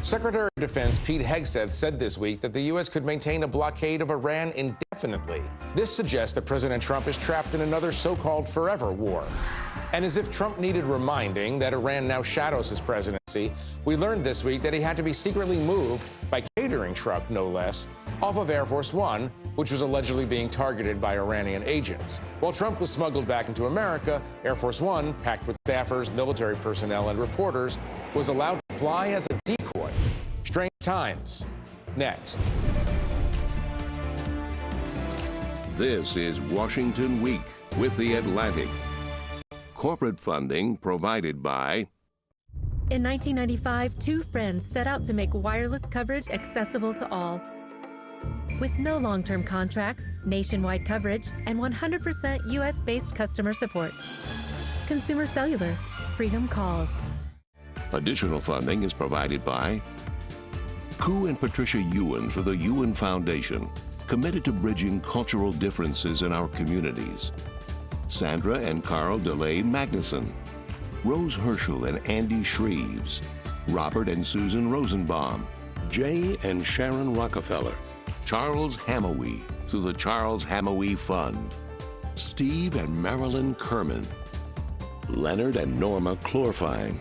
Secretary of Defense Pete Hegseth said this week that the U.S. could maintain a blockade of Iran indefinitely. This suggests that President Trump is trapped in another so-called forever war. And as if Trump needed reminding that Iran now shadows his presidency, we learned this week that he had to be secretly moved by catering truck, no less, off of Air Force One, which was allegedly being targeted by Iranian agents. While Trump was smuggled back into America, Air Force One, packed with staffers, military personnel, and reporters, was allowed to fly as a decoy. Strange times. Next. This is Washington Week with The Atlantic. Corporate funding provided by... In 1995, two friends set out to make wireless coverage accessible to all. With no long-term contracts, nationwide coverage, and 100% U.S.-based customer support. Consumer Cellular. Freedom calls. Additional funding is provided by Koo and Patricia Ewan for the Ewan Foundation, committed to bridging cultural differences in our communities. Sandra and Carl DeLay Magnuson, Rose Herschel and Andy Shreves, Robert and Susan Rosenbaum, Jay and Sharon Rockefeller, Charles Hamawi through the Charles Hamawi Fund, Steve and Marilyn Kerman, Leonard and Norma Chlorfine,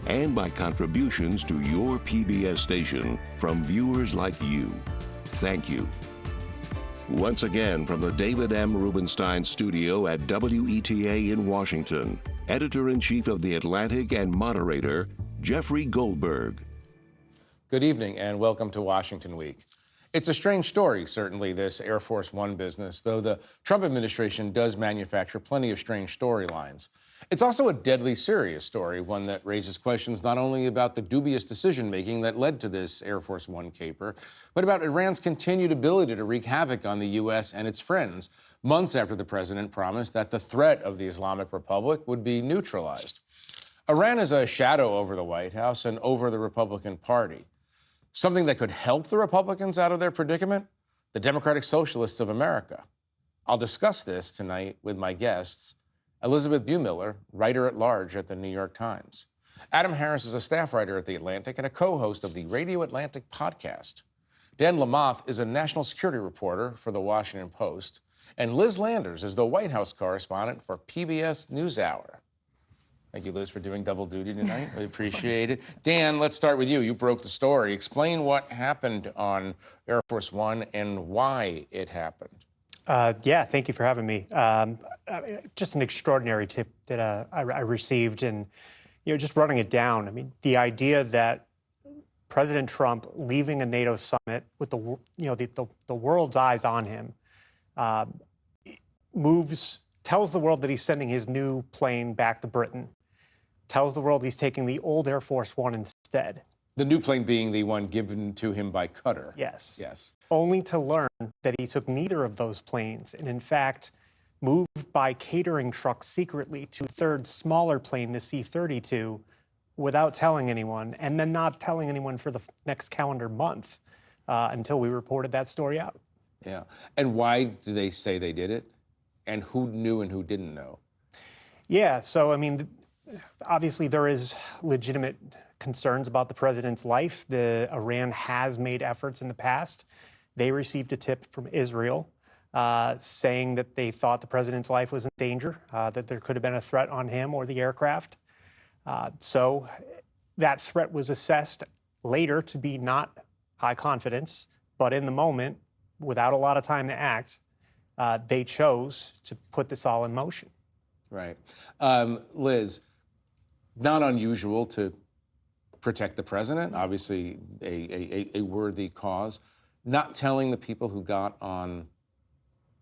and by contributions to your PBS station from viewers like you. Thank you. Once again, from the David M. Rubenstein studio at WETA in Washington, Editor-in-Chief of The Atlantic and moderator, Jeffrey Goldberg. Good evening and welcome to Washington Week. It's a strange story, certainly, this Air Force One business, though the Trump administration does manufacture plenty of strange storylines. It's also a deadly serious story, one that raises questions not only about the dubious decision-making that led to this Air Force One caper, but about Iran's continued ability to wreak havoc on the U.S. and its friends, months after the president promised that the threat of the Islamic Republic would be neutralized. Iran is a shadow over the White House and over the Republican Party. Something that could help the Republicans out of their predicament? The Democratic Socialists of America. I'll discuss this tonight with my guests, Elisabeth Bumiller, writer-at-large at the New York Times. Adam Harris is a staff writer at The Atlantic and a co-host of the Radio Atlantic podcast. Dan Lamothe is a national security reporter for The Washington Post. And Liz Landers is the White House correspondent for PBS NewsHour. Thank you, Liz, for doing double duty tonight. We appreciate it. Dan, let's start with you. You broke the story. Explain what happened on Air Force One and why it happened. Yeah, thank you for having me. Just an extraordinary tip that I received, and just running it down. I mean, the idea that President Trump leaving a NATO summit with the world's eyes on him tells the world that he's sending his new plane back to Britain, tells the world he's taking the old Air Force One instead. The new plane being the one given to him by Qatar. Yes. Yes. Only to learn that he took neither of those planes and, in fact, moved by catering truck secretly to a third smaller plane, the C-32, without telling anyone, and then not telling anyone for the next calendar month until we reported that story out. Yeah. And why do they say they did it? And who knew and who didn't know? Yeah, so, I mean, obviously there is legitimate concerns about the president's life. Iran has made efforts in the past. They received a tip from Israel saying that they thought the president's life was in danger, that there could have been a threat on him or the aircraft. So that threat was assessed later to be not high confidence, but in the moment, without a lot of time to act, they chose to put this all in motion. Right. Liz, not unusual to protect the president, obviously a worthy cause. Not telling the people who got on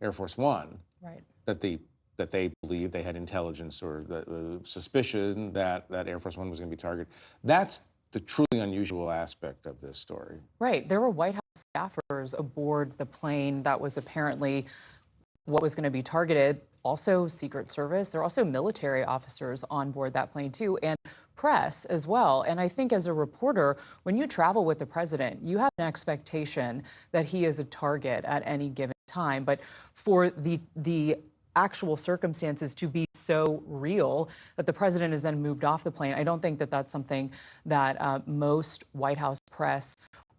Air Force One right. that they believed they had intelligence or suspicion that Air Force One was going to be targeted. That's the truly unusual aspect of this story. Right. There were White House staffers aboard the plane that was apparently what was going to be targeted. Also Secret Service. There are also military officers on board that plane too, and press as well. And I think as a reporter, when you travel with the president, you have an expectation that he is a target at any given time. But for the actual circumstances to be so real that the president is then moved off the plane. I don't think that that's something that most White House press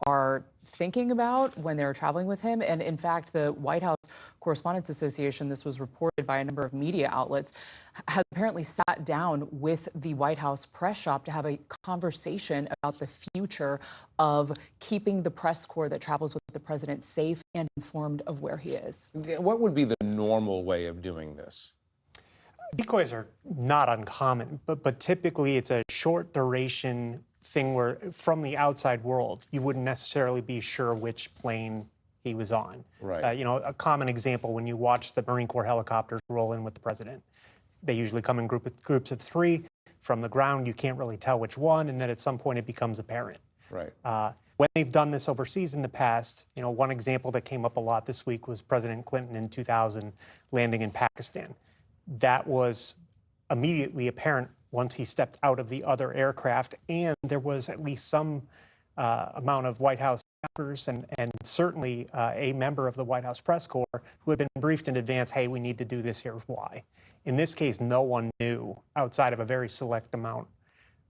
are thinking about when they're traveling with him. And in fact, the White House Correspondents Association, this was reported by a number of media outlets, has apparently sat down with the White House press shop to have a conversation about the future of keeping the press corps that travels with the president safe and informed of where he is. What would be the normal way of doing this? Decoys are not uncommon, but typically it's a short duration thing where from the outside world, you wouldn't necessarily be sure which plane he was on. Right. You know, a common example when you watch the Marine Corps helicopters roll in with the president, they usually come in groups of 3. From the ground, you can't really tell which one, and then at some point it becomes apparent. Right. When they've done this overseas in the past, you know, one example that came up a lot this week was President Clinton in 2000 landing in Pakistan. That was immediately apparent once he stepped out of the other aircraft, and there was at least some amount of White House staffers and certainly a member of the White House press corps who had been briefed in advance, hey, we need to do this, here's why. In this case, no one knew outside of a very select amount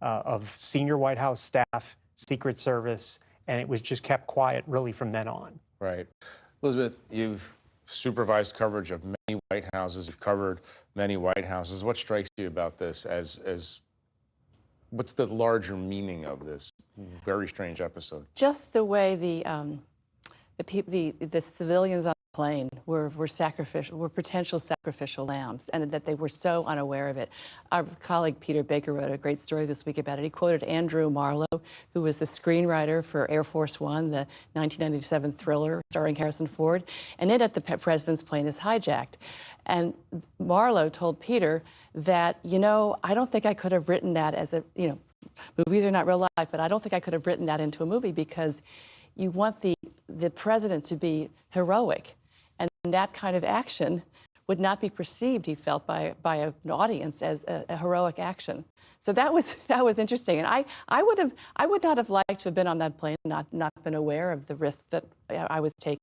of senior White House staff, Secret Service, and it was just kept quiet really from then on. Right. Elisabeth, you've supervised coverage of many White Houses. You've covered many White Houses. What strikes you about this as what's the larger meaning of this very strange episode? Just the way the civilians on the plane were potential sacrificial lambs, and that they were so unaware of it. Our colleague Peter Baker wrote a great story this week about it. He quoted Andrew Marlowe, who was the screenwriter for Air Force One, the 1997 thriller starring Harrison Ford, and in it the president's plane is hijacked. And Marlowe told Peter that, you know, I don't think I could have written that as a, you know, movies are not real life, but I don't think I could have written that into a movie because you want the president to be heroic. And that kind of action would not be perceived, he felt, by an audience as a heroic action. So that was interesting. And I would not have liked to have been on that plane and not been aware of the risk that I was taking.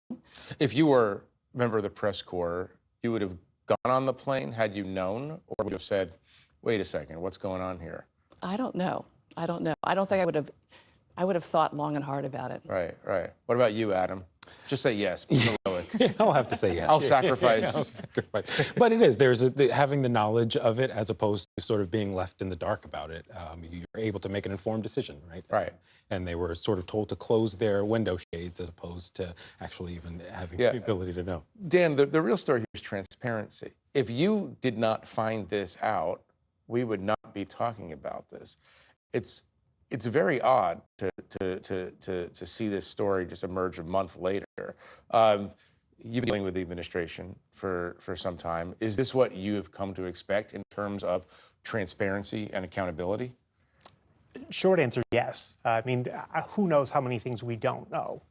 If you were a member of the press corps, you would have gone on the plane had you known, or would you have said, wait a second, what's going on here? I don't know. I don't know. I don't think I would have thought long and hard about it. Right, right. What about you, Adam? Just say yes. I'll have to say yes. I'll sacrifice. I'll sacrifice. But it is. There's having the knowledge of it as opposed to sort of being left in the dark about it. You're able to make an informed decision, right? Right. And they were sort of told to close their window shades as opposed to actually even having the ability to know. Dan, the real story here is transparency. If you did not find this out, we would not be talking about this. It's very odd to see this story just emerge a month later. You've been dealing with the administration for some time. Is this what you have come to expect in terms of transparency and accountability? Short answer, yes. I mean, who knows how many things we don't know.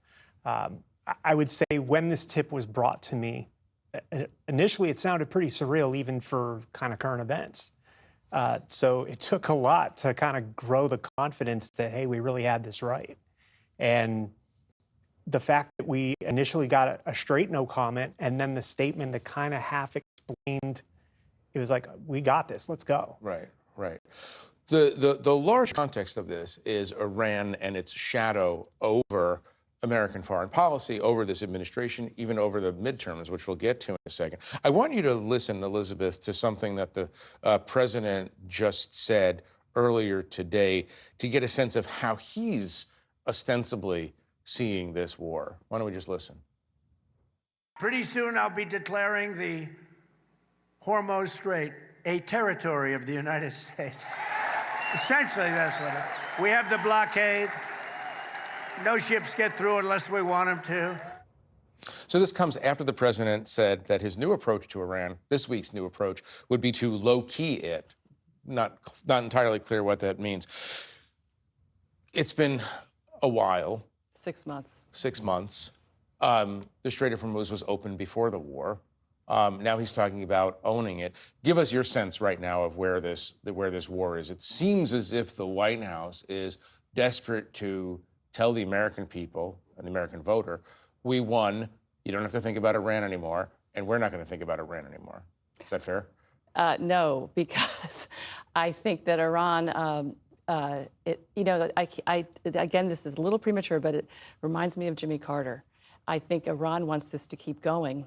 I would say when this tip was brought to me, initially it sounded pretty surreal even for kind of current events. So it took a lot to kind of grow the confidence that, hey, we really had this right. And the fact that we initially got a straight no comment and then the statement that kind of half explained, it was like, we got this, let's go. Right, right. The large context of this is Iran and its shadow over American foreign policy, over this administration, even over the midterms, which we'll get to in a second. I want you to listen, Elisabeth, to something that the president just said earlier today to get a sense of how he's ostensibly seeing this war. Why don't we just listen? Pretty soon I'll be declaring the Hormuz Strait a territory of the United States. Essentially, that's what it is. We have the blockade. No ships get through unless we want them to. So this comes after the president said that his new approach to Iran, this week's new approach, would be to low-key it. Not entirely clear what that means. It's been a while. 6 months. 6 months. The Strait of Hormuz was open before the war. Now he's talking about owning it. Give us your sense right now of where this war is. It seems as if the White House is desperate to tell the American people and the American voter, we won. You don't have to think about Iran anymore, and we're not going to think about Iran anymore. Is that fair? No, because I think that Iran, again, this is a little premature, but it reminds me of Jimmy Carter. I think Iran wants this to keep going,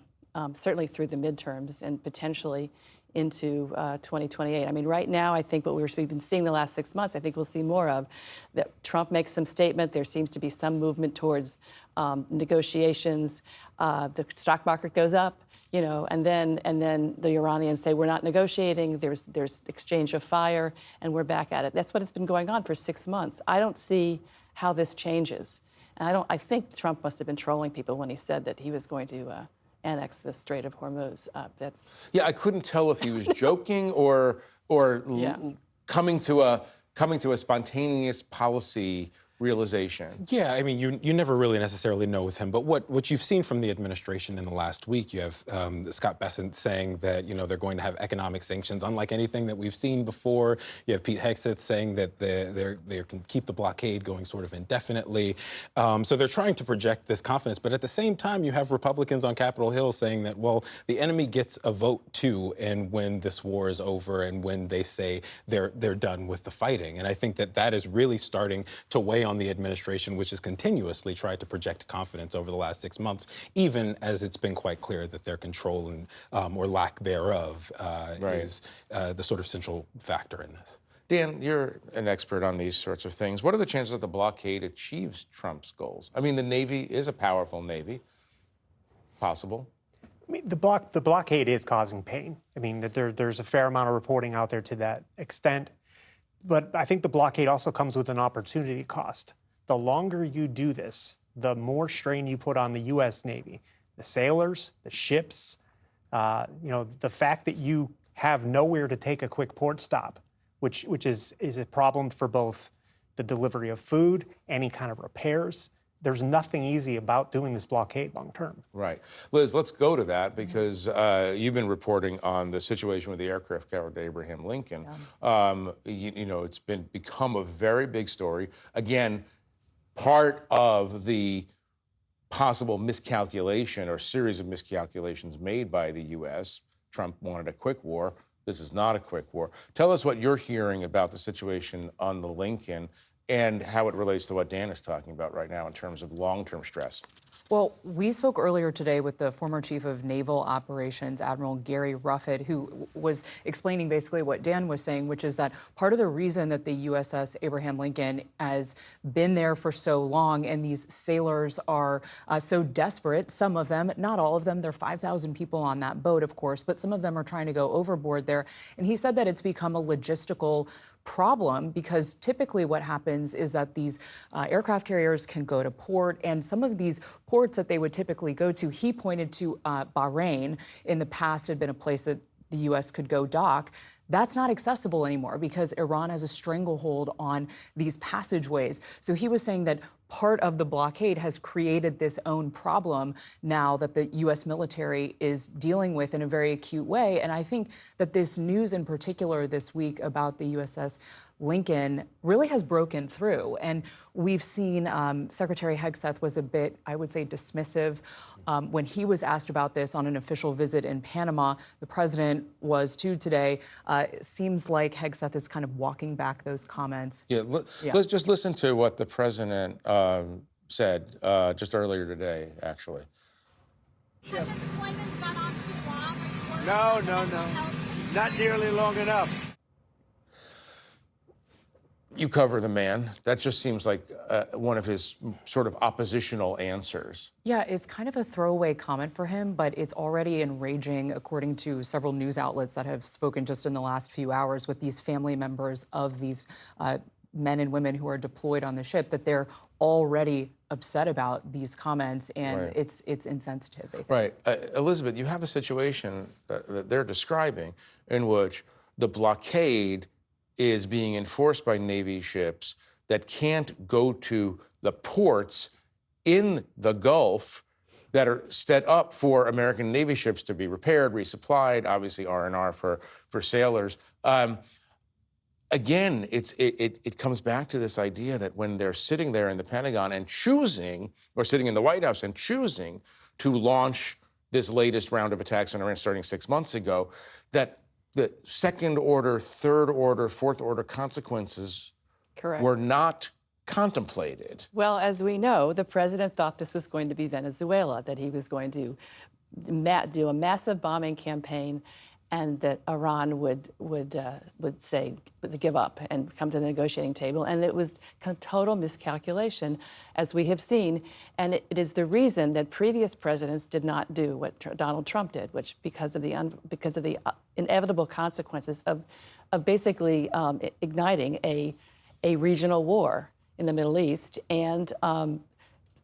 certainly through the midterms and potentially into 2028. I mean, right now, I think what we've been seeing the last 6 months, I think we'll see more of. That Trump makes some statement. There seems to be some movement towards negotiations. The stock market goes up, and then the Iranians say we're not negotiating. There's exchange of fire, and we're back at it. That's what has been going on for 6 months. I don't see how this changes, and I think Trump must have been trolling people when he said that he was going to annex the Strait of Hormuz. Yeah, I couldn't tell if he was joking or coming to a spontaneous policy realization. Yeah, I mean, you never really necessarily know with him, but what you've seen from the administration in the last week, you have Scott Bessent saying that, they're going to have economic sanctions unlike anything that we've seen before. You have Pete Hegseth saying that they can keep the blockade going sort of indefinitely. So they're trying to project this confidence, but at the same time, you have Republicans on Capitol Hill saying that, well, the enemy gets a vote too, and when this war is over and when they say they're done with the fighting. And I think that is really starting to weigh on the administration, which has continuously tried to project confidence over the last 6 months, even as it's been quite clear that their control and or lack thereof is the sort of central factor in this. Dan, you're an expert on these sorts of things. What are the chances that the blockade achieves Trump's goals? I mean, the Navy is a powerful Navy. Possible. I mean, the blockade is causing pain. I mean, there's a fair amount of reporting out there to that extent. But I think the blockade also comes with an opportunity cost. The longer you do this, the more strain you put on the U.S. Navy, the sailors, the ships, the fact that you have nowhere to take a quick port stop, which is a problem for both the delivery of food, any kind of repairs. There's nothing easy about doing this blockade long term. Right. Liz, let's go to that because you've been reporting on the situation with the aircraft carrier Abraham Lincoln. Yeah. It's become a very big story. Again, part of the possible miscalculation or series of miscalculations made by the U.S. Trump wanted a quick war. This is not a quick war. Tell us what you're hearing about the situation on the Lincoln and how it relates to what Dan is talking about right now in terms of long-term stress. Well, we spoke earlier today with the former chief of naval operations, Admiral Gary Ruffett, who was explaining basically what Dan was saying, which is that part of the reason that the USS Abraham Lincoln has been there for so long and these sailors are so desperate, some of them, not all of them, there are 5,000 people on that boat, of course, but some of them are trying to go overboard there. And he said that it's become a logistical problem because typically what happens is that these aircraft carriers can go to port, and some of these ports that they would typically go to, he pointed to Bahrain in the past had been a place that the U.S. could go dock. That's not accessible anymore because Iran has a stranglehold on these passageways. So he was saying that part of the blockade has created this own problem now that the U.S. military is dealing with in a very acute way. And I think that this news in particular this week about the USS Lincoln really has broken through. And we've seen Secretary Hegseth was a bit, I would say, dismissive when he was asked about this on an official visit in Panama. The president was too today. It seems like Hegseth is kind of walking back those comments. Let's just listen to what the president said just earlier today, actually. Has the deployment gone on too long? No. Not nearly long enough. You cover the man. That just seems like one of his sort of oppositional answers. Yeah, it's kind of a throwaway comment for him, but it's already enraging, according to several news outlets that have spoken just in the last few hours with these family members of these men and women who are deployed on the ship, that they're already upset about these comments, and it's insensitive. They think. Right. Elisabeth, you have a situation that they're describing in which the blockade is being enforced by Navy ships that can't go to the ports in the Gulf that are set up for American Navy ships to be repaired, resupplied, obviously R&R for sailors. Again, it comes back to this idea that when they're sitting there in the Pentagon and choosing, or sitting in the White House and choosing to launch this latest round of attacks on Iran starting 6 months ago, that the second order, third order, fourth order consequences Correct. were not contemplated. Well, as we know, the president thought this was going to be Venezuela, that he was going to do a massive bombing campaign, and that Iran would say give up and come to the negotiating table. And it was a total miscalculation, as we have seen. And it is the reason that previous presidents did not do what Donald Trump did, which because of the inevitable consequences of basically igniting a regional war in the Middle East and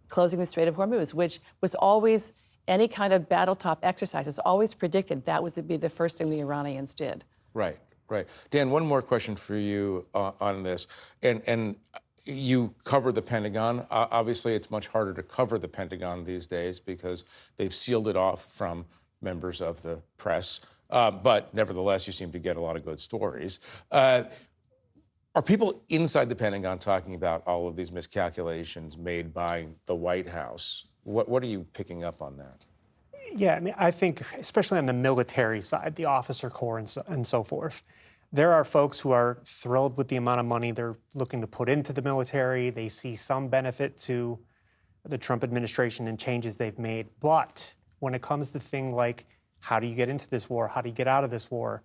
closing the Strait of Hormuz, which was always, any kind of battletop exercise is always predicted that would be the first thing the Iranians did. Right, right. Dan, one more question for you on this. And you cover the Pentagon. Obviously, it's much harder to cover the Pentagon these days because they've sealed it off from members of the press. But nevertheless, you seem to get a lot of good stories. Are people inside the Pentagon talking about all of these miscalculations made by the White House? What are you picking up on that? Yeah, I mean, I think especially on the military side, the officer corps and so forth, there are folks who are thrilled with the amount of money they're looking to put into the military. They see some benefit to the Trump administration and changes they've made. But when it comes to things like how do you get into this war, how do you get out of this war,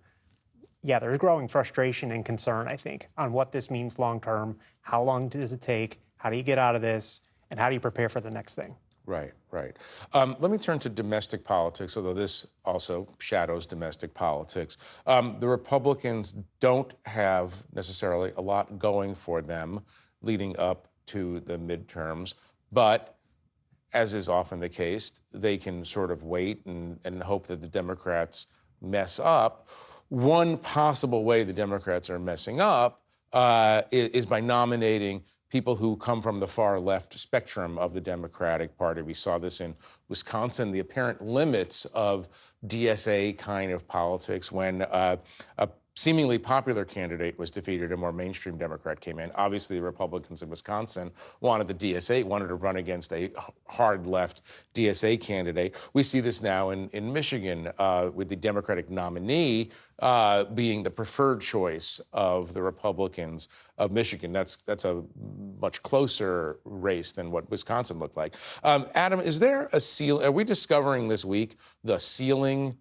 yeah, there's growing frustration and concern, I think, on what this means long term. How long does it take? How do you get out of this? And how do you prepare for the next thing? Right, right. Let me turn to domestic politics, although this also shadows domestic politics. The Republicans don't have necessarily a lot going for them leading up to the midterms, but as is often the case, they can sort of wait and hope that the Democrats mess up. One possible way the Democrats are messing up is by nominating people who come from the far left spectrum of the Democratic Party. We saw this in Wisconsin, the apparent limits of DSA kind of politics when a seemingly popular candidate was defeated, a more mainstream Democrat came in. Obviously, the Republicans in Wisconsin wanted the DSA, wanted to run against a hard left DSA candidate. We see this now in Michigan with the Democratic nominee being the preferred choice of the Republicans of Michigan. That's a much closer race than what Wisconsin looked like. Adam, is there a seal? Are we discovering this week the ceiling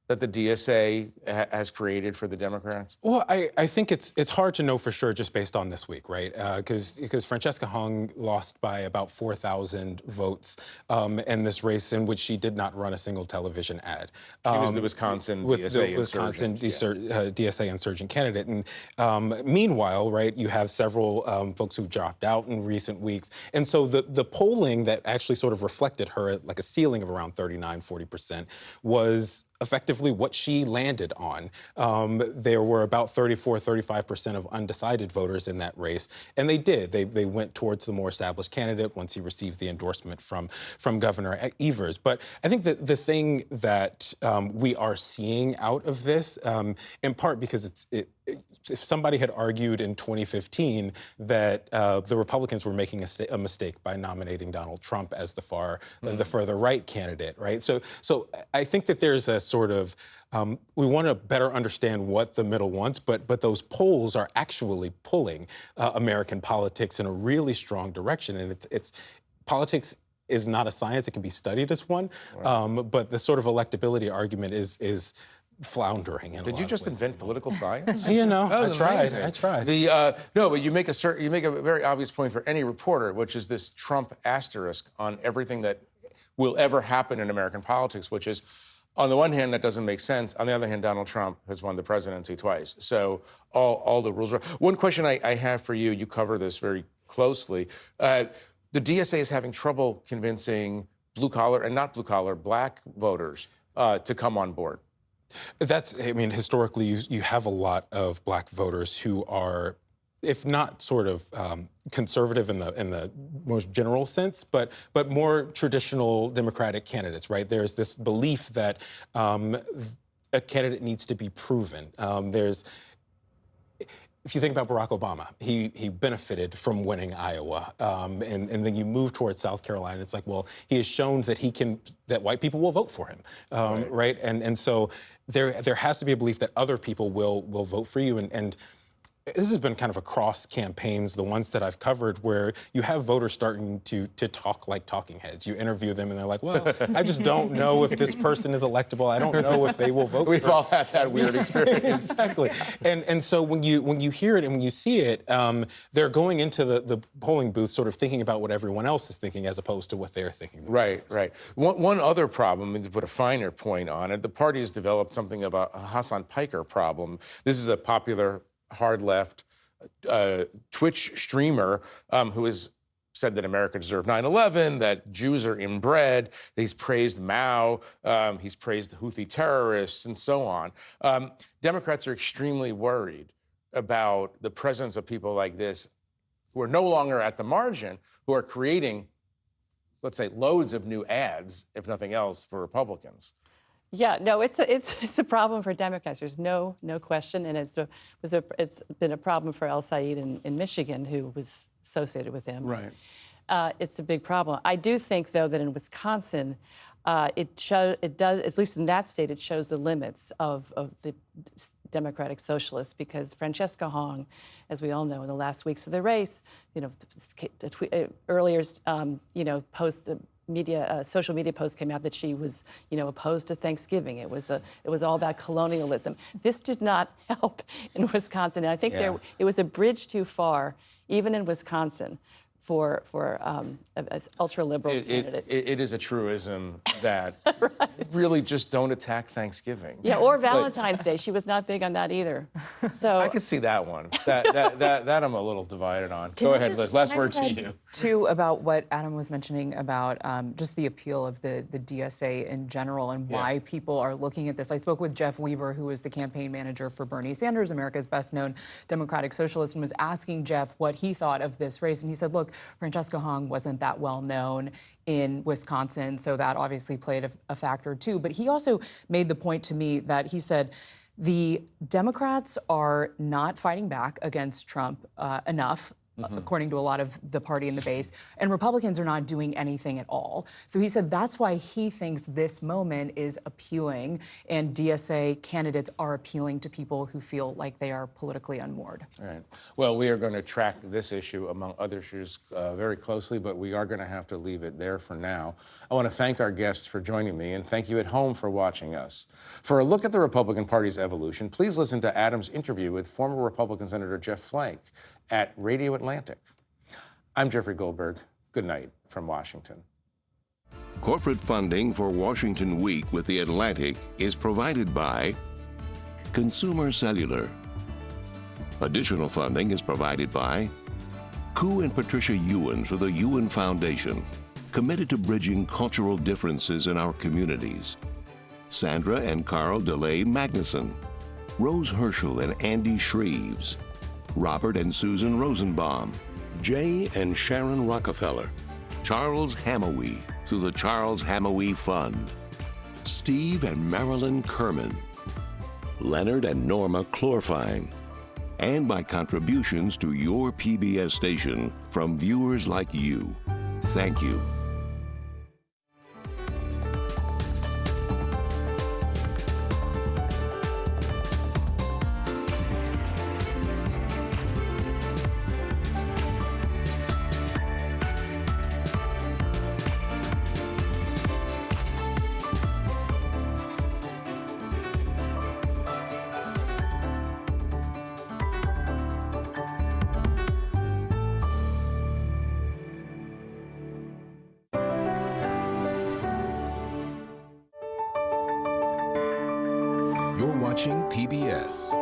that the DSA has created for the Democrats? Well, I think it's hard to know for sure just based on this week, right? Because Francesca Hung lost by about 4,000 votes in this race in which she did not run a single television ad. She was the Wisconsin DSA insurgent. DSA insurgent candidate. And meanwhile, right, you have several folks who dropped out in recent weeks. And so the polling that actually sort of reflected her at like a ceiling of around 39-40% was effectively what she landed on. There were about 34-35% of undecided voters in that race, and they did. They went towards the more established candidate once he received the endorsement from Governor Evers. But I think that the thing that we are seeing out of this, in part because if somebody had argued in 2015 that the Republicans were making a mistake by nominating Donald Trump as the further right candidate, right? So I think that there's a sort of we want to better understand what the middle wants, but those polls are actually pulling American politics in a really strong direction, and it's politics is not a science; it can be studied as one, right. But the sort of electability argument is floundering. Did you just invent political science? You know, I tried. No, but you make a very obvious point for any reporter, which is this Trump asterisk on everything that will ever happen in American politics, which is, on the one hand, that doesn't make sense. On the other hand, Donald Trump has won the presidency twice. So all the rules are. One question I have for you, you cover this very closely. The DSA is having trouble convincing blue-collar and not blue-collar black voters to come on board. Historically, you have a lot of black voters who are, if not sort of conservative in the most general sense, but more traditional Democratic candidates, right? There's this belief that a candidate needs to be proven. if you think about Barack Obama, he benefited from winning Iowa, and then you move towards South Carolina. It's like, well, he has shown that that white people will vote for him, right? And so there has to be a belief that other people will vote for you, and this has been kind of across campaigns, the ones that I've covered, where you have voters starting to talk like talking heads. You interview them and they're like, well, I just don't know if this person is electable. I don't know if they will vote We've all had that weird experience. Exactly. And so when you hear it and when you see it, they're going into the polling booth sort of thinking about what everyone else is thinking as opposed to what they're thinking. Right. One other problem, and to put a finer point on it, the party has developed something about a Hassan Piker problem. This is a popular hard left Twitch streamer who has said that America deserved 9/11, that Jews are inbred. He's praised Mao. He's praised the Houthi terrorists, and so on. Democrats are extremely worried about the presence of people like this who are no longer at the margin, who are creating, let's say, loads of new ads, if nothing else, for Republicans. Yeah, no, it's a problem for Democrats. There's no question, and it's been a problem for El Said in Michigan, who was associated with him. Right. It's a big problem. I do think, though, that in Wisconsin, it does, at least in that state, it shows the limits of the Democratic Socialists, because Francesca Hong, as we all know, in the last weeks of the race, earlier, social media post came out that she was, opposed to Thanksgiving. It was all about colonialism. This did not help in Wisconsin, and I think it was a bridge too far, even in Wisconsin, for an ultra-liberal candidate. It is a truism that really just don't attack Thanksgiving. Yeah, or Valentine's Day. She was not big on that either. So I could see that one. That I'm a little divided on. Go ahead, Liz. Last word to you. Too, about what Adam was mentioning about just the appeal of the DSA in general and why people are looking at this. I spoke with Jeff Weaver, who is the campaign manager for Bernie Sanders, America's best-known Democratic socialist, and was asking Jeff what he thought of this race. And he said, look, Francesca Hong wasn't that well known in Wisconsin, so that obviously played a factor too. But he also made the point to me that he said, the Democrats are not fighting back against Trump enough, according to a lot of the party in the base, and Republicans are not doing anything at all. So he said that's why he thinks this moment is appealing, and DSA candidates are appealing to people who feel like they are politically unmoored. All right. Well, we are going to track this issue, among other issues, very closely, but we are going to have to leave it there for now. I want to thank our guests for joining me, and thank you at home for watching us. For a look at the Republican Party's evolution, please listen to Adam's interview with former Republican Senator Jeff Flake at Radio Atlantic. I'm Jeffrey Goldberg. Good night from Washington. Corporate funding for Washington Week with The Atlantic is provided by Consumer Cellular. Additional funding is provided by Koo and Patricia Ewan for the Ewan Foundation, committed to bridging cultural differences in our communities. Sandra and Carl DeLay Magnuson, Rose Herschel and Andy Shreves, Robert and Susan Rosenbaum, Jay and Sharon Rockefeller, Charles Hamawi through the Charles Hamawi Fund, Steve and Marilyn Kerman, Leonard and Norma Chlorfine, and by contributions to your PBS station from viewers like you. Thank you. You're watching PBS.